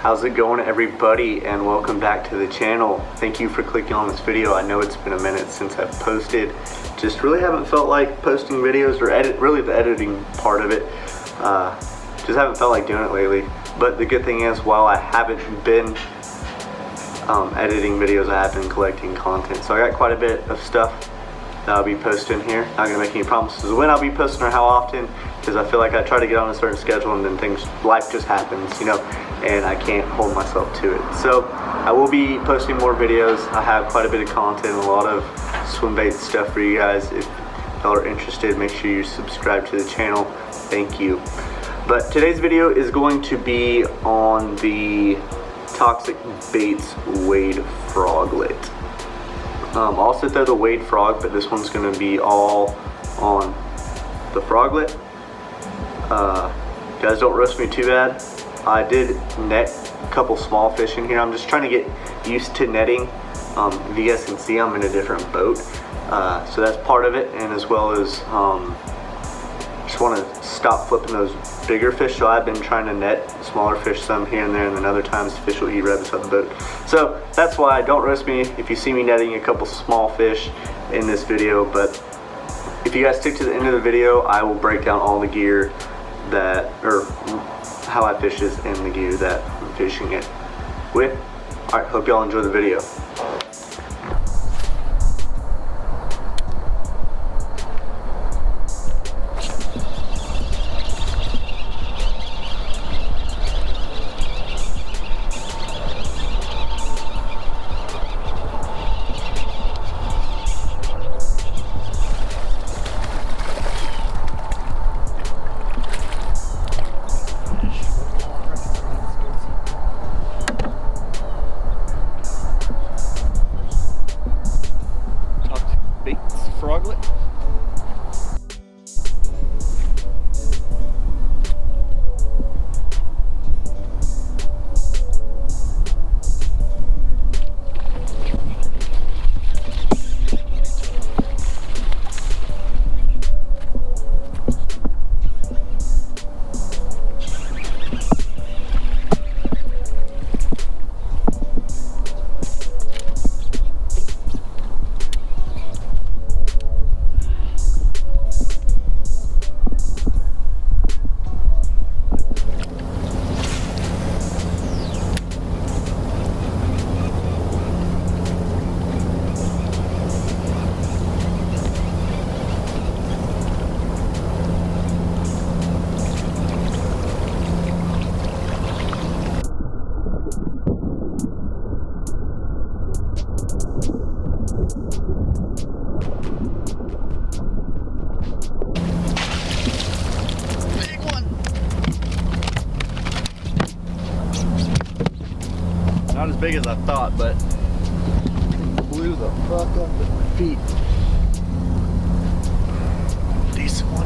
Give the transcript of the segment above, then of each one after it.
How's it going, everybody, and welcome back to the channel. Thank you for clicking on this video. I know it's been a minute since I've posted. Just really haven't felt like posting videos or really the editing part of it. Just haven't felt like doing it lately. But the good thing is, while I haven't been editing videos, I have been collecting content. So I got quite a bit of stuff that I'll be posting here. Not gonna make any promises of when I'll be posting or how often, because I feel like I try to get on a certain schedule and then life just happens, you know, and I can't hold myself to it. So I will be posting more videos. I have quite a bit of content, a lot of swim bait stuff for you guys. If y'all are interested, make sure you subscribe to the channel. Thank you. But today's video is going to be on the Toxic Baits Wade Froglett. Also throw the Wade Frog, but this one's going to be all on the Froglett. Guys, don't roast me too bad. I did net a couple small fish in here. I'm just trying to get used to netting. If you guys can see, I'm in a different boat. So that's part of it, and as well as just want to stop flipping those bigger fish. So I've been trying to net smaller fish some here and there, and then other times the fish will eat right beside the boat. So that's why, don't roast me if you see me netting a couple small fish in this video. But if you guys stick to the end of the video, I will break down all the gear that, or how I fish this and the gear that I'm fishing it with. Alright, hope y'all enjoy the video. Froglett. Not as big as I thought, but blew the fuck up at my feet. Decent one.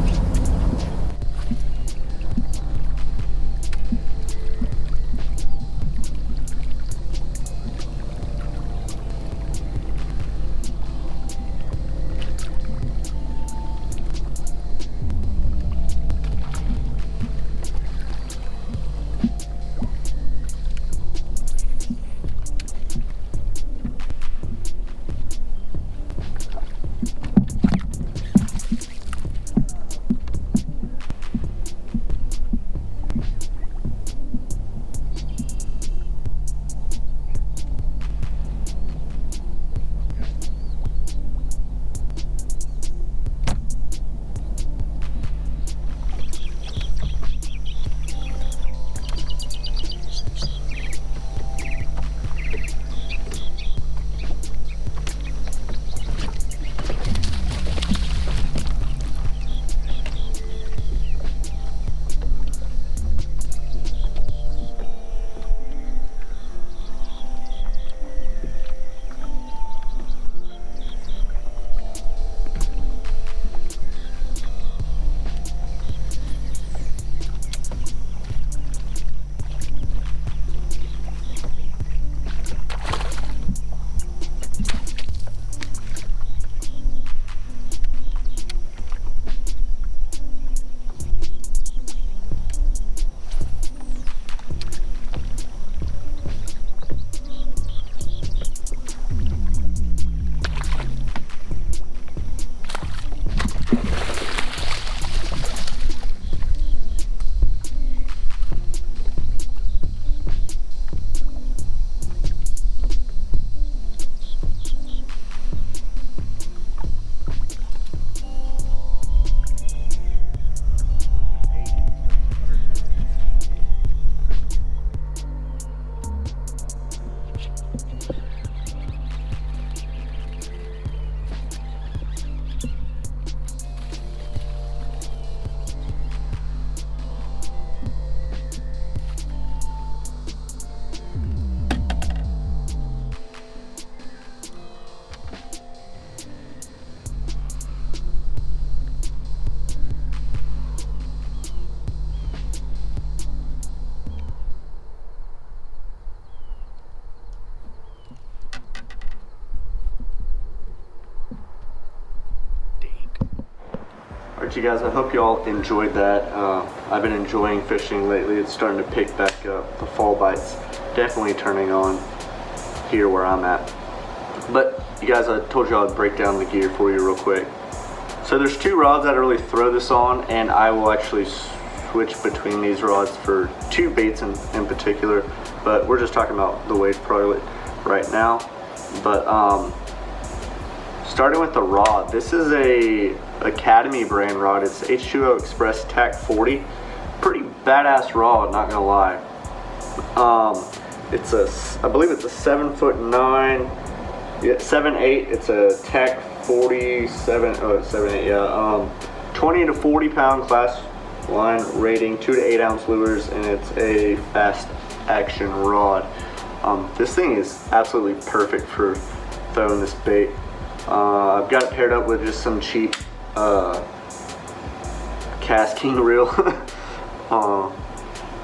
you guys. I hope y'all enjoyed that. I've been enjoying fishing lately. It's starting to pick back up. The fall bites definitely turning on here where I'm at. But you guys, I told you I'd break down the gear for you real quick. So there's two rods that I really throw this on, and I will actually switch between these rods for two baits in particular, but we're just talking about the Wade Froglett right now. But starting with the rod, this is a Academy brand rod. It's H2O Express Tac 40. Pretty badass rod, not gonna lie. It's I believe it's a 7'9", yeah, 7'8". It's a Tac 47, oh, 7'8", yeah. 20 to 40 pound class line rating, 2 to 8 ounce lures, and it's a fast action rod. This thing is absolutely perfect for throwing this bait. I've got it paired up with just some cheap casting reel.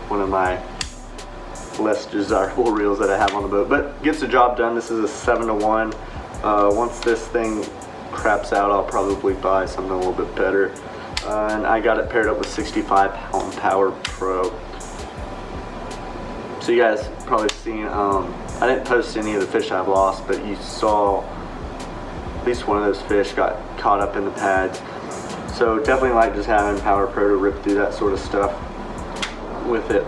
One of my less desirable reels that I have on the boat, but gets the job done. This is a 7-to-1. Once this thing craps out, I'll probably buy something a little bit better. And I got it paired up with 65 pound Power Pro. So you guys probably seen, I didn't post any of the fish I've lost, but you saw at least one of those fish got caught up in the pads. So definitely like just having Power Pro to rip through that sort of stuff with it.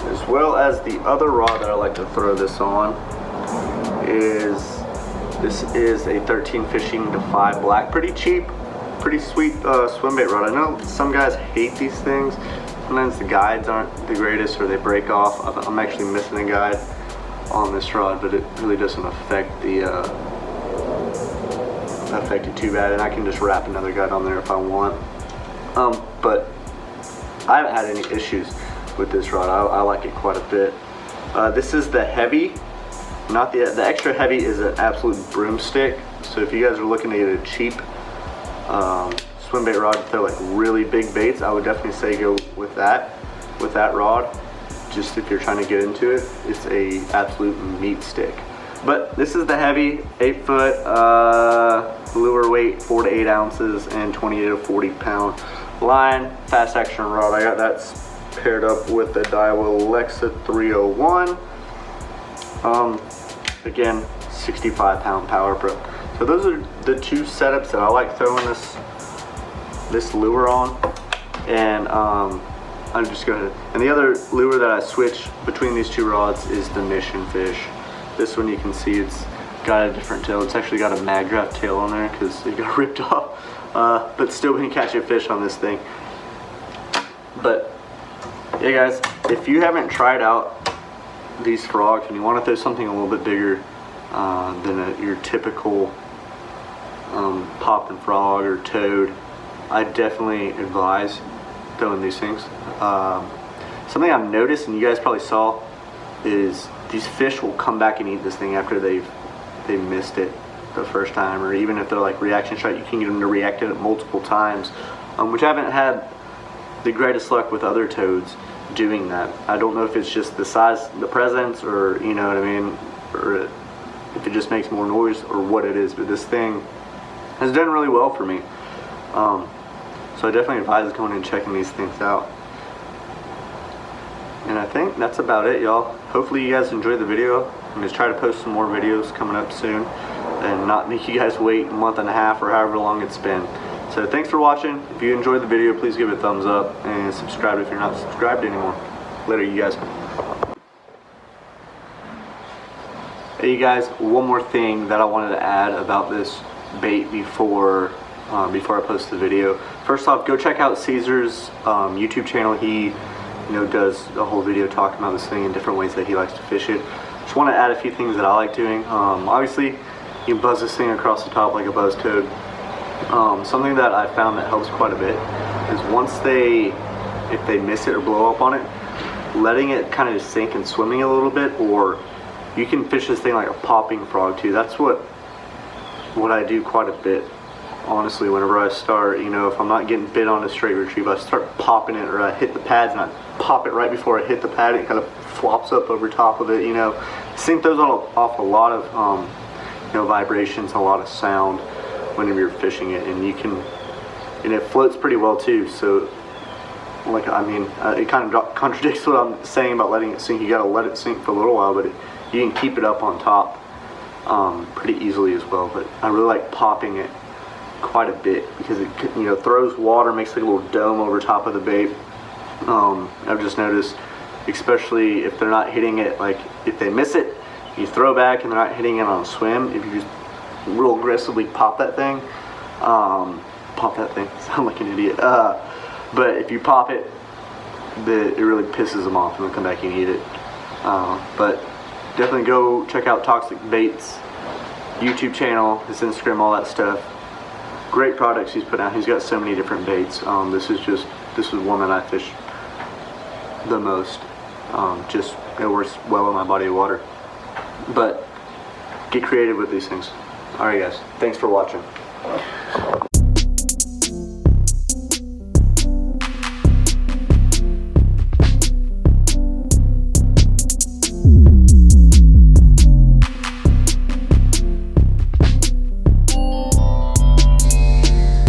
As well as the other rod that I like to throw this on is, this is a 13 Fishing Defy Black. Pretty cheap, pretty sweet swim bait rod. I know some guys hate these things. Sometimes the guides aren't the greatest or they break off. I'm actually missing a guide on this rod, but it really doesn't affect it too bad, and I can just wrap another guide on there if I want. But I haven't had any issues with this rod. I like it quite a bit. This is the heavy, not the extra heavy is an absolute broomstick. So if you guys are looking to get a cheap swim bait rod to throw like really big baits, I would definitely say go with that rod. Just if you're trying to get into it, it's a absolute meat stick. But this is the heavy 8-foot lure weight, 4 to 8 ounces, and 20 to 40 pound line, fast action rod. I got that paired up with the Daiwa Alexa 301. Again, 65 pound Power Pro. So those are the two setups that I like throwing this lure on. And I'll just go ahead. And the other lure that I switch between these two rods is the Mission Fish. This one you can see it's got a different tail. It's actually got a mag draft tail on there because it got ripped off. But still we can catch a fish on this thing. But yeah guys, if you haven't tried out these frogs and you want to throw something a little bit bigger than your typical popping frog or toad, I definitely advise throwing these things. Something I've noticed, and you guys probably saw, is these fish will come back and eat this thing after they missed it the first time, or even if they're like reaction shot, you can get them to react to it multiple times, which I haven't had the greatest luck with other toads doing that. I don't know if it's just the size, the presence, or you know what I mean, or if it just makes more noise or what it is, but this thing has done really well for me. So I definitely advise going and checking these things out. And I think that's about it, y'all. Hopefully you guys enjoyed the video. I'm going to try to post some more videos coming up soon and not make you guys wait a month and a half or however long it's been. So thanks for watching. If you enjoyed the video, please give it a thumbs up and subscribe if you're not subscribed anymore. Later, you guys. Hey, you guys, one more thing that I wanted to add about this bait before I post the video. First off, go check out Caesar's YouTube channel. He does a whole video talking about this thing in different ways that he likes to fish it. Just want to add a few things that I like doing. Obviously, you can buzz this thing across the top like a buzz toad. Something that I found that helps quite a bit is if they miss it or blow up on it, letting it kind of just sink and swimming a little bit, or you can fish this thing like a popping frog too. That's what I do quite a bit. Honestly, whenever I start, if I'm not getting bit on a straight retrieve, I start popping it, or I hit the pads and I pop it right before I hit the pad. It kind of flops up over top of it. This thing throws off a lot of vibrations, a lot of sound. whenever you're fishing it, and it floats pretty well too. So, like, I mean, it kind of contradicts what I'm saying about letting it sink. You gotta let it sink for a little while, but you can keep it up on top pretty easily as well. But I really like popping it quite a bit because it, you know, throws water, makes like a little dome over top of the bait. I've just noticed, especially if they're not hitting it, like if they miss it, you throw back and they're not hitting it on a swim. If you just real aggressively pop that thing, sound like an idiot. But if you pop it, it really pisses them off and they'll come back and eat it. But definitely go check out Toxic Baits YouTube channel, his Instagram, all that stuff. Great products he's put out. He's got so many different baits. This is one that I fish the most. Just it works well in my body of water. But get creative with these things. Alright guys, thanks for watching.